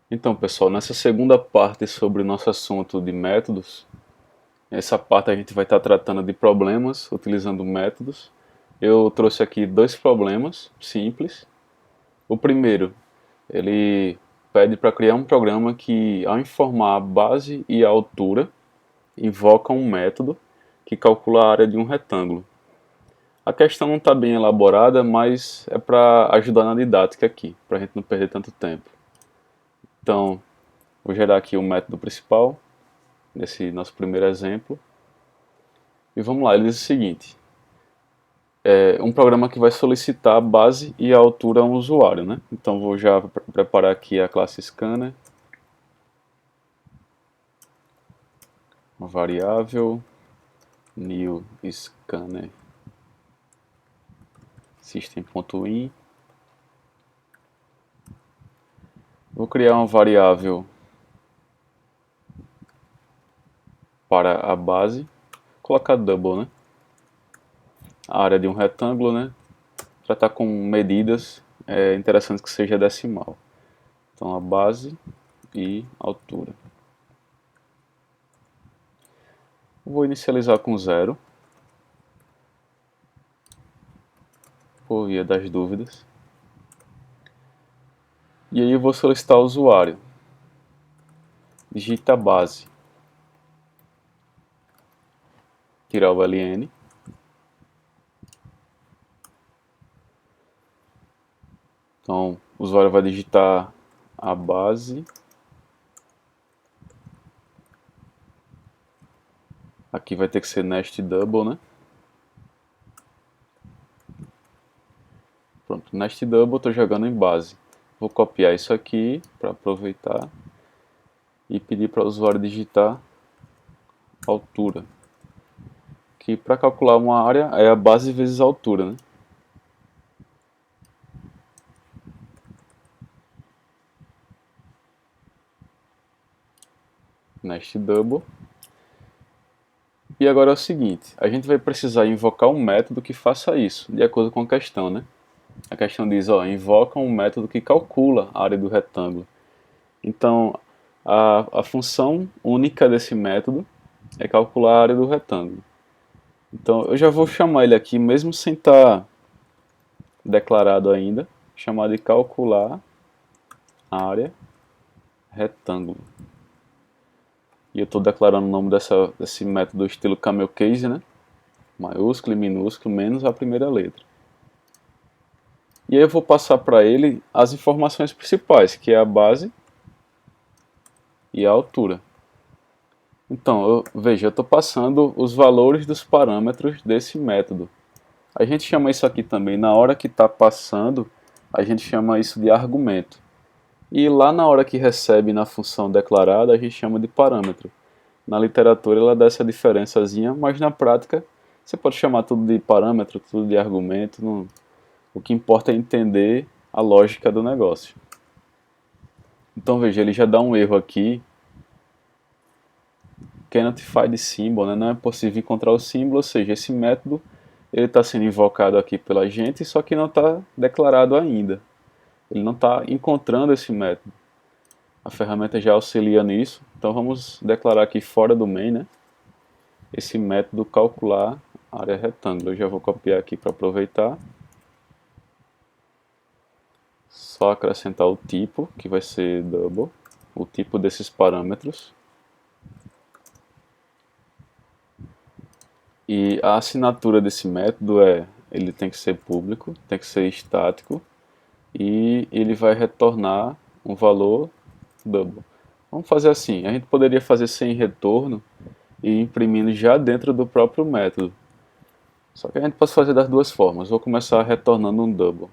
Então, pessoal, nessa segunda parte sobre o nosso assunto de métodos, essa parte a gente vai estar tratando de problemas utilizando métodos. Eu trouxe aqui dois problemas simples. O primeiro, ele pede para criar um programa que, ao informar a base e a altura, invoca um método que calcula a área de um retângulo. A questão não está bem elaborada, mas é para ajudar na didática aqui, para a gente não perder tanto tempo. Então, vou gerar aqui o método principal, nesse nosso primeiro exemplo. E vamos lá, ele diz o seguinte: é um programa que vai solicitar a base e a altura a um usuário, né? Então vou já preparar aqui a classe scanner, uma variável new scanner system.in. Vou criar uma variável para a base, colocar double, né? A área de um retângulo, né? Tratar com medidas, é interessante que seja decimal. Então a base e altura. Vou inicializar com 0, por via das dúvidas. E aí eu vou solicitar o usuário. Digita a base. Tirar o ln. Então o usuário vai digitar a base. Aqui vai ter que ser nest double, né? Pronto, nest double estou jogando em base. Vou copiar isso aqui para aproveitar e pedir para o usuário digitar altura. Que para calcular uma área é a base vezes a altura, né? Nest double. E agora é o seguinte, a gente vai precisar invocar um método que faça isso, de acordo com a questão, né? A questão diz, ó, invoca um método que calcula a área do retângulo. Então, a função única desse método é calcular a área do retângulo. Então, eu já vou chamar ele aqui, mesmo sem estar declarado ainda, chamar de calcular área retângulo. E eu estou declarando o nome desse método estilo camel case, né? Maiúsculo e minúsculo, menos a primeira letra. E aí eu vou passar para ele as informações principais, que é a base e a altura. Então, veja, eu estou passando os valores dos parâmetros desse método. A gente chama isso aqui também, na hora que está passando, a gente chama isso de argumento. E lá na hora que recebe na função declarada, a gente chama de parâmetro. Na literatura ela dá essa diferençazinha, mas na prática você pode chamar tudo de parâmetro, tudo de argumento. Não... O que importa é entender a lógica do negócio. Então veja, ele já dá um erro aqui. Cannot find symbol, né? Não é possível encontrar o símbolo, ou seja, esse método ele está sendo invocado aqui pela gente, só que não está declarado ainda. Ele não está encontrando esse método. A ferramenta já auxilia nisso, então vamos declarar aqui fora do main, né? Esse método calcular área retângulo. Eu já vou copiar aqui para aproveitar. Só acrescentar o tipo, que vai ser double, o tipo desses parâmetros. E a assinatura desse método ele tem que ser público, tem que ser estático e ele vai retornar um valor double. Vamos fazer assim, a gente poderia fazer sem retorno e imprimindo já dentro do próprio método. Só que a gente pode fazer das duas formas. Vou começar retornando um double.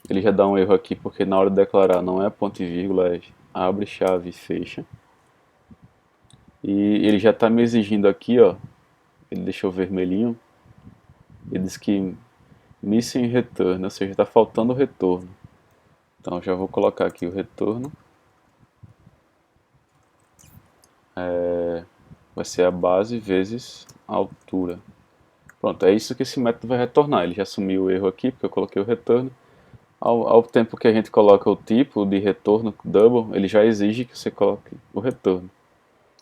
Ele já dá um erro aqui porque na hora de declarar não é ponto e vírgula, é abre, chave e fecha. E ele já está me exigindo aqui, ó, ele deixou vermelhinho, ele diz que missing return, ou seja, está faltando o retorno. Então já vou colocar aqui o retorno. Vai ser a base vezes a altura. Pronto, é isso que esse método vai retornar. Ele já assumiu o erro aqui, porque eu coloquei o retorno. Ao tempo que a gente coloca o tipo de retorno double, ele já exige que você coloque o retorno.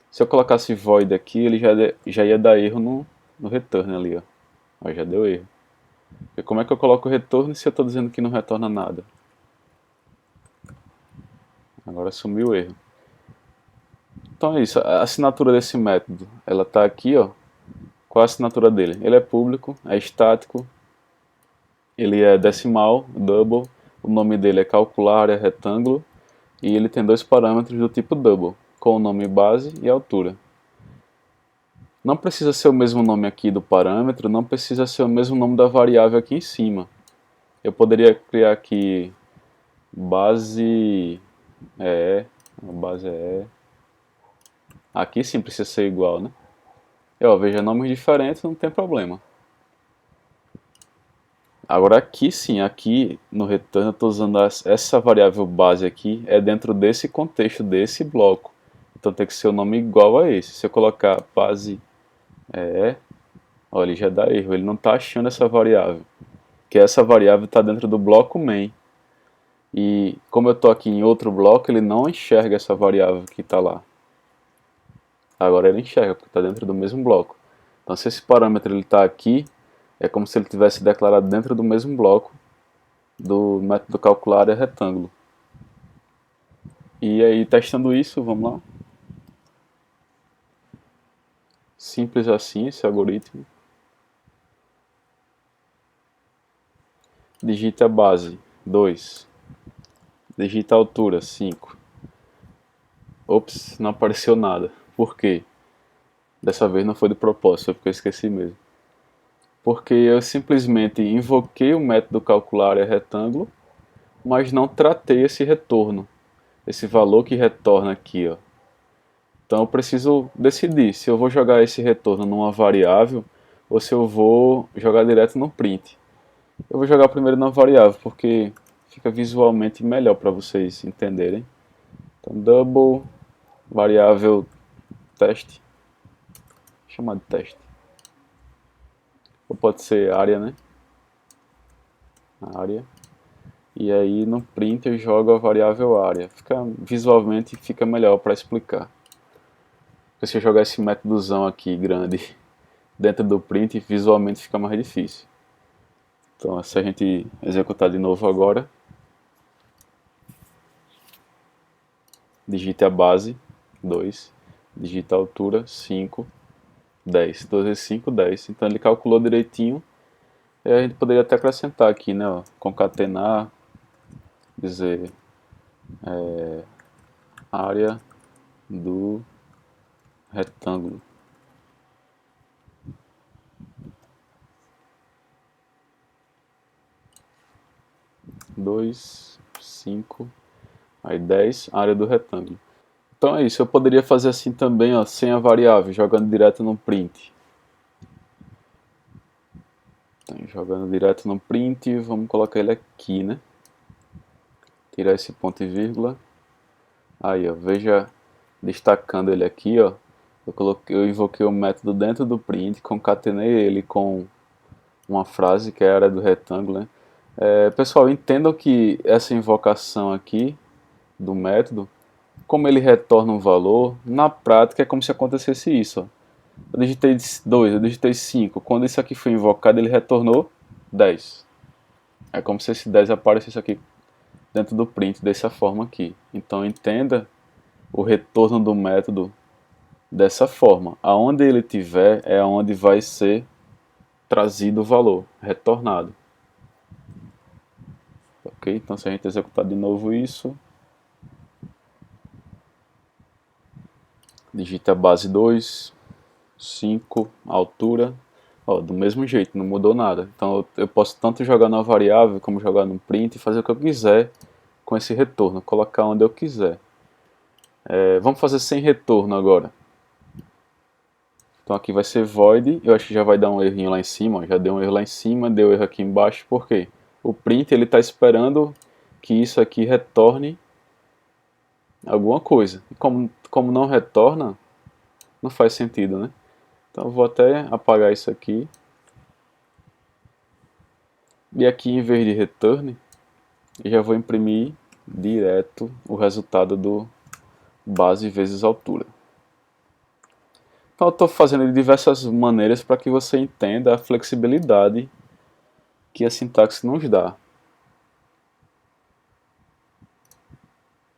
Se eu colocasse void aqui, ele já ia dar erro no return ali, ó. Ó, já deu erro. E como é que eu coloco o retorno se eu estou dizendo que não retorna nada? Agora sumiu o erro. Então é isso, a assinatura desse método, ela está aqui, ó. Qual a assinatura dele? Ele é público, é estático, ele é decimal, double, o nome dele é calcular área retângulo, e ele tem dois parâmetros do tipo double, com o nome base e altura. Não precisa ser o mesmo nome aqui do parâmetro, não precisa ser o mesmo nome da variável aqui em cima. Eu poderia criar aqui base base aqui sim precisa ser igual, né? E, ó, veja, nomes diferentes não tem problema. Agora aqui sim, aqui no return eu estou usando essa variável base aqui, é dentro desse contexto, desse bloco. Então tem que ser o nome igual a esse. Se eu colocar base olha, ele já dá erro, ele não está achando essa variável. Que essa variável está dentro do bloco main. E como eu estou aqui em outro bloco, ele não enxerga essa variável que está lá. Agora ele enxerga, porque está dentro do mesmo bloco. Então se esse parâmetro está aqui, é como se ele tivesse declarado dentro do mesmo bloco do método calcular área retângulo. E aí, testando isso, vamos lá. Simples assim esse algoritmo. Digita a base, 2. Digita a altura, 5. Ops, não apareceu nada. Por quê? Dessa vez não foi de propósito, foi porque eu esqueci mesmo. Porque eu simplesmente invoquei o método calcular área retângulo, mas não tratei esse retorno, esse valor que retorna aqui, ó. Então eu preciso decidir se eu vou jogar esse retorno numa variável ou se eu vou jogar direto no print. Eu vou jogar primeiro na variável, porque fica visualmente melhor para vocês entenderem. Então double variável teste, chamar de teste. Ou pode ser área, né? Área. E aí no print eu jogo a variável área. Visualmente fica melhor para explicar. Porque se eu jogar esse métodozão aqui grande dentro do print, visualmente fica mais difícil. Então se a gente executar de novo agora, digite a base, 2, digita a altura, 5, 10. 2 vezes 5, 10. Então ele calculou direitinho. E a gente poderia até acrescentar aqui, né? Ó, concatenar, dizer área do retângulo. Dois, 5, aí 10, área do retângulo. Então é isso, eu poderia fazer assim também, ó, sem a variável, jogando direto no print. Então, jogando direto no print, vamos colocar ele aqui, né? Tirar esse ponto e vírgula. Aí, ó, veja, destacando ele aqui, ó, eu invoquei o método dentro do print, concatenei ele com uma frase que é a área do retângulo, né? Pessoal, entendam que essa invocação aqui do método, como ele retorna um valor, na prática é como se acontecesse isso, ó. Eu digitei 2, eu digitei 5. Quando isso aqui foi invocado, ele retornou 10. É como se esse 10 aparecesse aqui dentro do print dessa forma aqui. Então entenda o retorno do método dessa forma. Aonde ele tiver é aonde vai ser trazido o valor, retornado. Ok? Então se a gente executar de novo isso, digita a base 2, 5, altura, ó, do mesmo jeito, não mudou nada. Então eu posso tanto jogar na variável como jogar no print e fazer o que eu quiser com esse retorno, colocar onde eu quiser. Vamos fazer sem retorno agora. Então aqui vai ser void, eu acho que já vai dar um errinho lá em cima, ó, já deu um erro lá em cima, deu erro aqui embaixo, por quê? O print ele está esperando que isso aqui retorne alguma coisa. E como não retorna, não faz sentido, né? Então eu vou até apagar isso aqui. E aqui em vez de return, e já vou imprimir direto o resultado do base vezes altura. Então eu estou fazendo de diversas maneiras para que você entenda a flexibilidade que a sintaxe nos dá.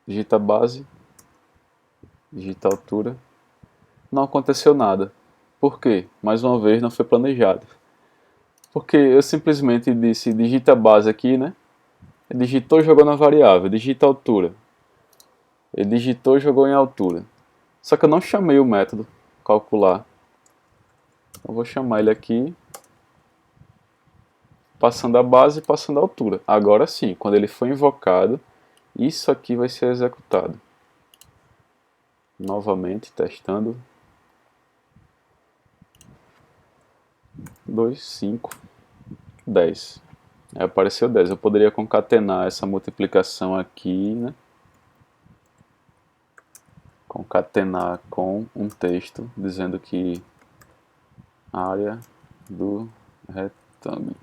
Digita base, digita altura. Não aconteceu nada. Por quê? Mais uma vez não foi planejado. Porque eu simplesmente disse digita base aqui, né? Ele digitou e jogou na variável, digita altura. Ele digitou e jogou em altura. Só que eu não chamei o método calcular. Eu vou chamar ele aqui, passando a base e passando a altura. Agora sim, quando ele for invocado, isso aqui vai ser executado. Novamente, testando. 2, 5, 10. Aí apareceu 10. Eu poderia concatenar essa multiplicação aqui, né? Concatenar com um texto dizendo que área do retângulo.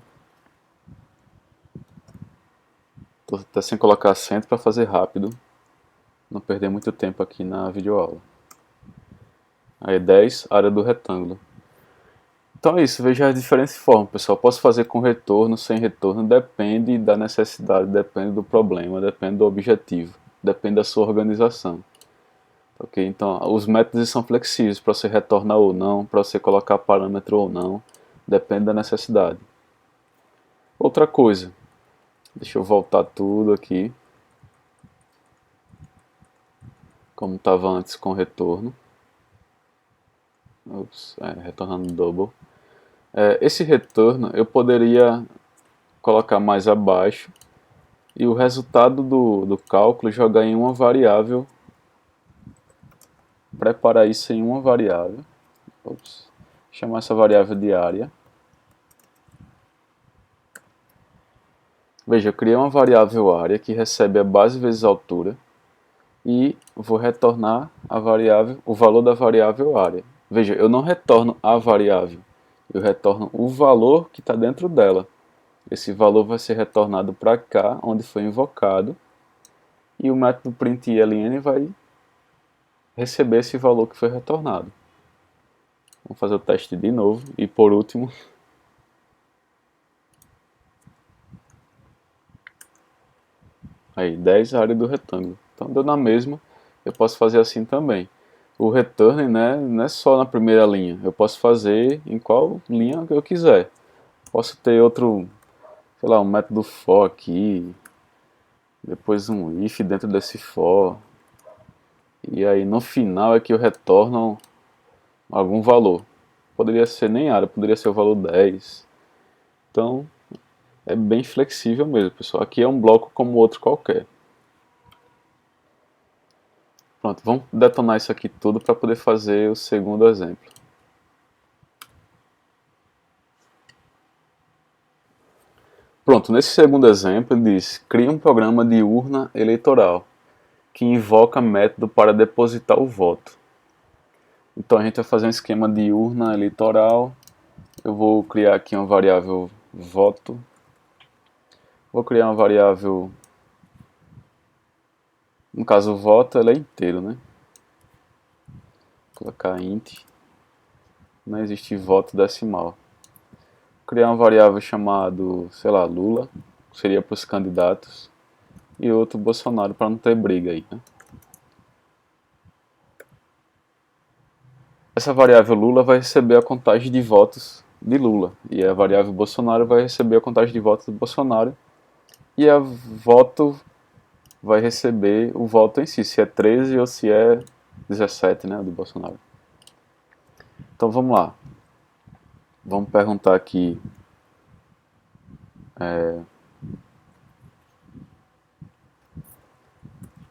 Estou até sem colocar acento para fazer rápido, não perder muito tempo aqui na videoaula. Aí 10, área do retângulo. Então é isso, veja as diferentes formas, pessoal. Posso fazer com retorno, sem retorno, depende da necessidade, depende do problema, depende do objetivo, depende da sua organização. Ok? Então os métodos são flexíveis para você retornar ou não, para você colocar parâmetro ou não, depende da necessidade. Outra coisa, deixa eu voltar tudo aqui, como estava antes com retorno. Retornando double. Esse retorno eu poderia colocar mais abaixo e o resultado do cálculo jogar em uma variável, preparar isso em uma variável, chamar essa variável de área. Veja, eu criei uma variável área que recebe a base vezes a altura e vou retornar a variável, o valor da variável área. Veja, eu não retorno a variável, eu retorno o valor que está dentro dela. Esse valor vai ser retornado para cá, onde foi invocado, e o método println vai receber esse valor que foi retornado. Vamos fazer o teste de novo, e por último, aí 10 área do retângulo. Então deu na mesma, eu posso fazer assim também. O return, né, não é só na primeira linha, eu posso fazer em qual linha que eu quiser. Posso ter outro, sei lá, um método for aqui, depois um if dentro desse for, e aí no final é que eu retorno algum valor. Poderia ser nem área, poderia ser o valor 10. Então é bem flexível mesmo, pessoal. Aqui é um bloco como outro qualquer. Pronto, vamos detonar isso aqui tudo para poder fazer o segundo exemplo. Pronto, nesse segundo exemplo ele diz: cria um programa de urna eleitoral que invoca método para depositar o voto. Então a gente vai fazer um esquema de urna eleitoral. Eu vou criar aqui uma variável voto. Vou criar uma variável, no caso o voto ela é inteiro, né? Vou colocar int. Não existe voto decimal. Criar uma variável chamada, sei lá, Lula, que seria para os candidatos, e outro Bolsonaro para não ter briga aí, né? Essa variável Lula vai receber a contagem de votos de Lula, e a variável Bolsonaro vai receber a contagem de votos do Bolsonaro, e a voto vai receber o voto em si, se é 13 ou se é 17, né, do Bolsonaro. Então vamos lá. Vamos perguntar aqui.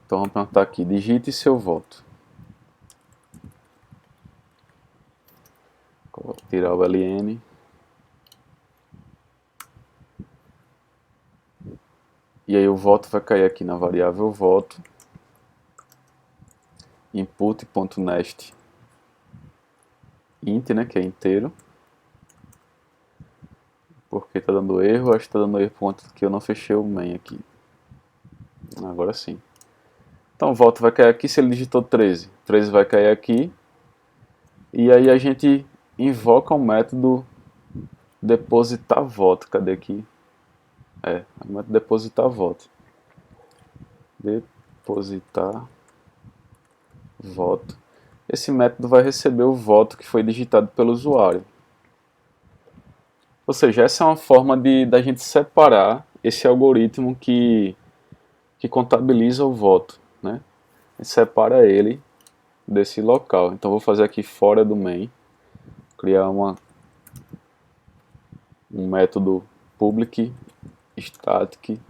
Então vamos perguntar aqui, digite seu voto. Vou tirar o ln. E aí o voto vai cair aqui na variável voto. Input.nest int, né, que é inteiro. Porque está dando erro, acho que está dando erro por conta que eu não fechei o main aqui. Agora sim. Então o voto vai cair aqui se ele digitou 13. 13 vai cair aqui. E aí a gente invoca o método depositar voto. Cadê aqui? O método depositar voto. Depositar voto. Esse método vai receber o voto que foi digitado pelo usuário. Ou seja, essa é uma forma da gente separar esse algoritmo que contabiliza o voto, né? A gente separa ele desse local. Então vou fazer aqui fora do main, criar um método public static,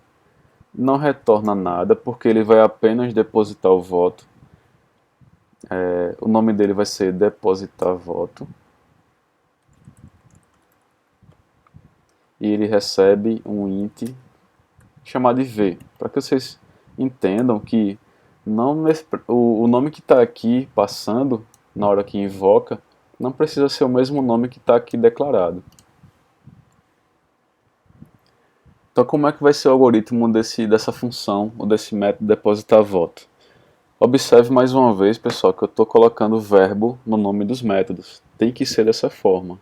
não retorna nada porque ele vai apenas depositar o voto. O nome dele vai ser depositar voto e ele recebe um int chamado v, para que vocês entendam que não, o nome que está aqui passando na hora que invoca não precisa ser o mesmo nome que está aqui declarado. Então como é que vai ser o algoritmo dessa função ou desse método depositar voto? Observe mais uma vez, pessoal, que eu estou colocando verbo no nome dos métodos. Tem que ser dessa forma.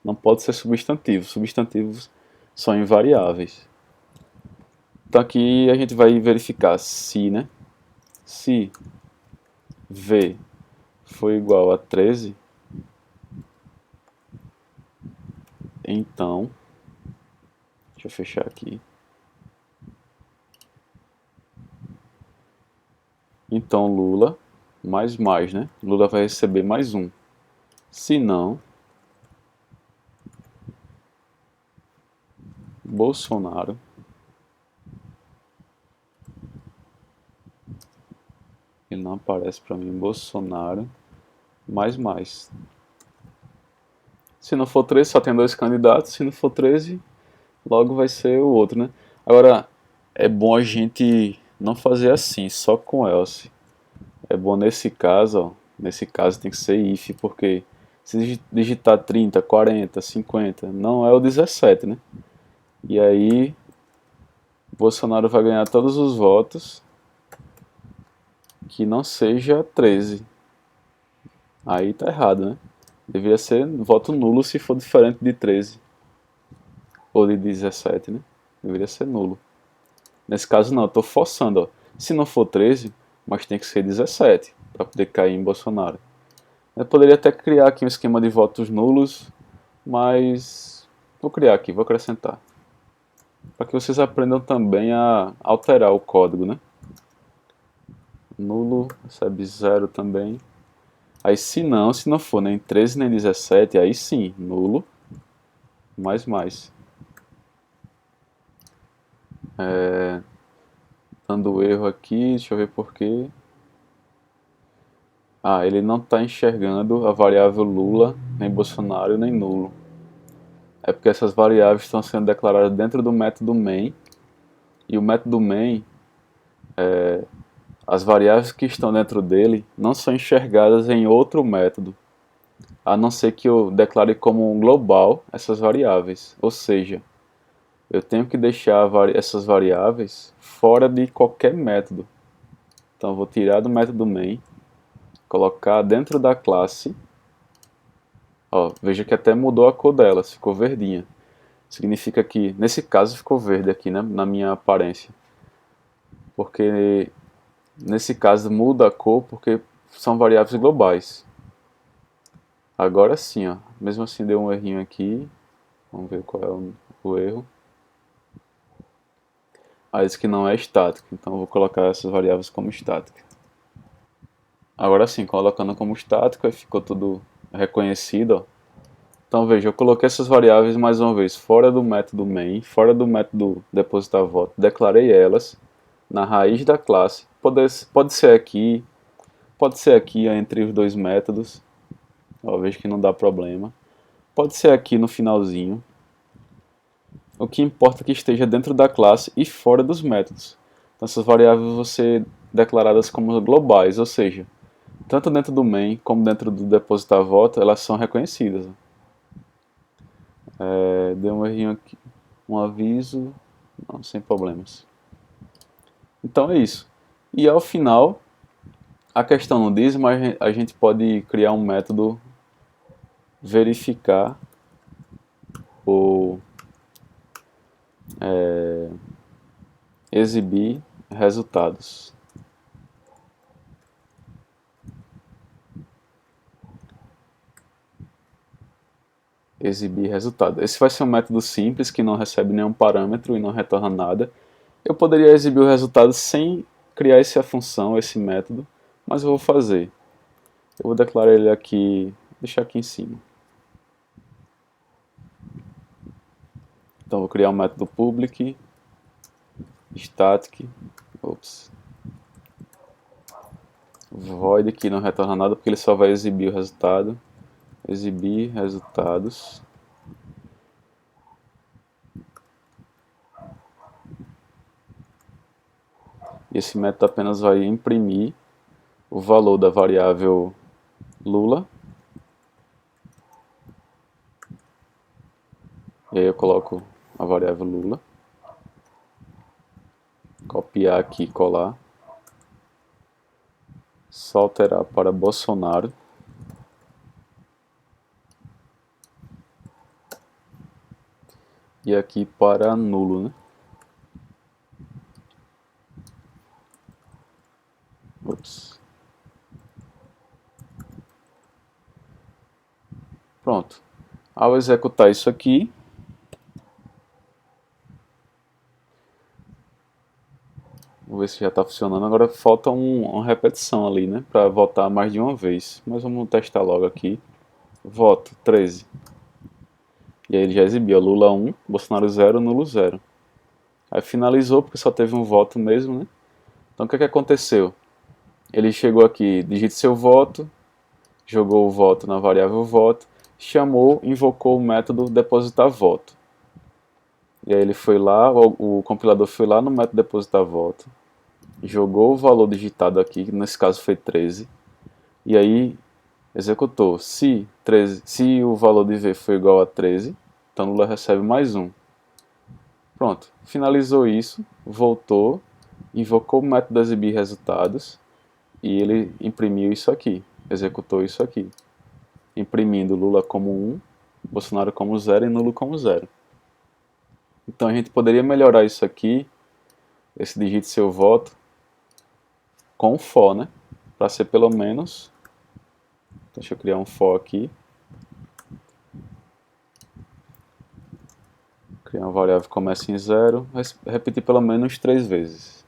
Não pode ser substantivo. Substantivos são invariáveis. Então aqui a gente vai verificar se, né? Se v for igual a 13, então, deixa eu fechar aqui. Então Lula, mais, né? Lula vai receber mais um. Se não, Bolsonaro ele não aparece para mim, Bolsonaro, mais. Se não for 13, só tem dois candidatos. Se não for 13, logo vai ser o outro, né? Agora, é bom a gente não fazer assim, só com else. É bom nesse caso, ó, nesse caso tem que ser if, porque se digitar 30, 40, 50, não é o 17, né? E aí, Bolsonaro vai ganhar todos os votos que não seja 13. Aí tá errado, né? Deveria ser voto nulo se for diferente de 13. Ou de 17, né? Deveria ser nulo. Nesse caso não, eu tô forçando, ó. Se não for 13, mas tem que ser 17 para poder cair em Bolsonaro. Eu poderia até criar aqui um esquema de votos nulos, mas vou criar aqui, vou acrescentar. Para que vocês aprendam também a alterar o código, né? Nulo recebe 0 também. Aí se não for nem 13 nem 17, aí sim, nulo, mais. Dando erro aqui, deixa eu ver porquê. Ele não está enxergando a variável Lula, nem Bolsonaro, nem nulo. É porque essas variáveis estão sendo declaradas dentro do método main, e o método main, as variáveis que estão dentro dele não são enxergadas em outro método, a não ser que eu declare como um global essas variáveis. Ou seja, eu tenho que deixar essas variáveis fora de qualquer método. Então eu vou tirar do método main, colocar dentro da classe. Ó, veja que até mudou a cor delas, ficou verdinha. Significa que, nesse caso, ficou verde aqui, né, na minha aparência. Porque, nesse caso, muda a cor porque são variáveis globais. Agora sim, ó, mesmo assim deu um errinho aqui. Vamos ver qual é o erro. Diz que não é estático, então eu vou colocar essas variáveis como estática. Agora sim, colocando como estático, aí ficou tudo reconhecido, ó. Então veja, eu coloquei essas variáveis mais uma vez fora do método main, fora do método depositar voto, declarei elas na raiz da classe. Pode ser aqui entre os dois métodos. Ó, veja que não dá problema. Pode ser aqui no finalzinho. O que importa é que esteja dentro da classe e fora dos métodos. Então essas variáveis vão ser declaradas como globais, ou seja, tanto dentro do main como dentro do depositar voto, elas são reconhecidas. Deu um errinho aqui, um aviso, não, sem problemas. Então é isso. E ao final, a questão não diz, mas a gente pode criar um método verificar ou exibir resultados. Exibir resultado. Esse vai ser um método simples que não recebe nenhum parâmetro e não retorna nada. Eu poderia exibir o resultado sem criar essa função, esse método, mas eu vou fazer. Eu vou declarar ele aqui, deixar aqui em cima. Então vou criar um método public static void que não retorna nada porque ele só vai exibir o resultado. Exibir resultados. E esse método apenas vai imprimir o valor da variável Lula. E aí eu coloco a variável Lula. Copiar aqui e colar. Só alterar para Bolsonaro. E aqui para nulo, né? Ups. Pronto. Ao executar isso aqui, vou ver se já está funcionando. Agora falta uma repetição ali, né? Para votar mais de uma vez. Mas vamos testar logo aqui. Voto 13. E aí ele já exibiu Lula 1, Bolsonaro 0, nulo 0. Aí finalizou porque só teve um voto mesmo, né? Então o que aconteceu? Ele chegou aqui, digite seu voto, jogou o voto na variável voto, chamou, invocou o método depositar voto. E aí ele foi lá, o compilador foi lá no método depositar voto, jogou o valor digitado aqui, que nesse caso foi 13, e aí executou. Se o valor de V for igual a 13, então Lula recebe mais um. Pronto, finalizou isso, voltou, invocou o método exibir resultados e ele imprimiu isso aqui, executou isso aqui, imprimindo Lula como 1, Bolsonaro como 0 e nulo como 0. Então a gente poderia melhorar isso aqui, esse digite seu voto, com for, né? Para ser pelo menos, deixa eu criar um for aqui, criar uma variável que começa em 0, repetir pelo menos 3 vezes.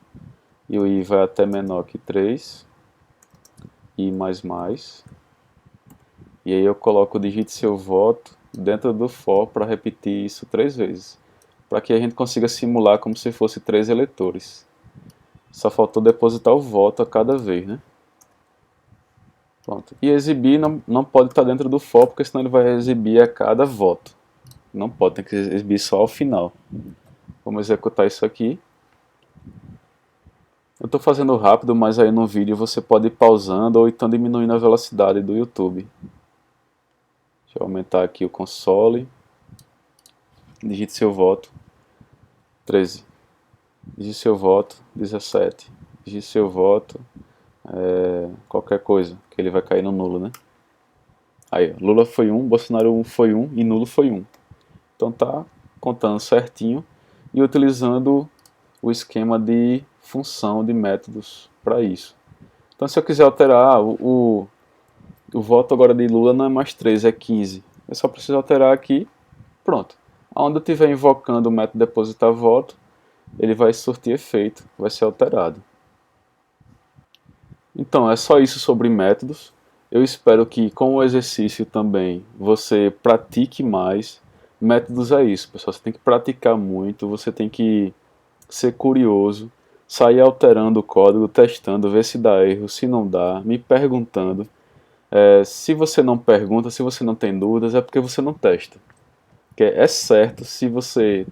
E o i vai até menor que 3, i mais. E aí eu coloco o digite seu voto dentro do for para repetir isso 3 vezes. Para que a gente consiga simular como se fosse 3 eleitores. Só faltou depositar o voto a cada vez, né? Pronto. E exibir não pode estar dentro do for, porque senão ele vai exibir a cada voto. Não pode, tem que exibir só ao final. Vamos executar isso aqui. Eu estou fazendo rápido, mas aí no vídeo você pode ir pausando ou então diminuindo a velocidade do YouTube. Deixa eu aumentar aqui o console. Digite seu voto. 13. Digite seu voto. 17. Digite seu voto. Qualquer coisa, que ele vai cair no nulo, né? Aí, Lula foi 1, Bolsonaro foi 1 e nulo foi 1. Então tá contando certinho e utilizando o esquema de função de métodos para isso. Então se eu quiser alterar, o voto agora de Lula não é mais 13, é 15. Eu só preciso alterar aqui, pronto. Onde eu estiver invocando o método depositar voto, ele vai surtir efeito, vai ser alterado. Então, é só isso sobre métodos. Eu espero que com o exercício também você pratique mais. Métodos é isso, pessoal. Você tem que praticar muito, você tem que ser curioso, sair alterando o código, testando, ver se dá erro, se não dá, me perguntando. Se você não pergunta, se você não tem dúvidas, é porque você não testa. Porque é certo, se você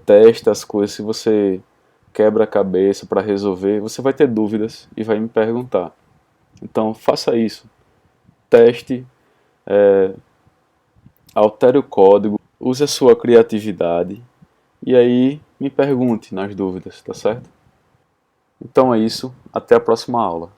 testa as coisas, se você quebra a cabeça para resolver, você vai ter dúvidas e vai me perguntar. Então faça isso, teste, altere o código, use a sua criatividade e aí me pergunte nas dúvidas, tá certo? Então é isso, até a próxima aula.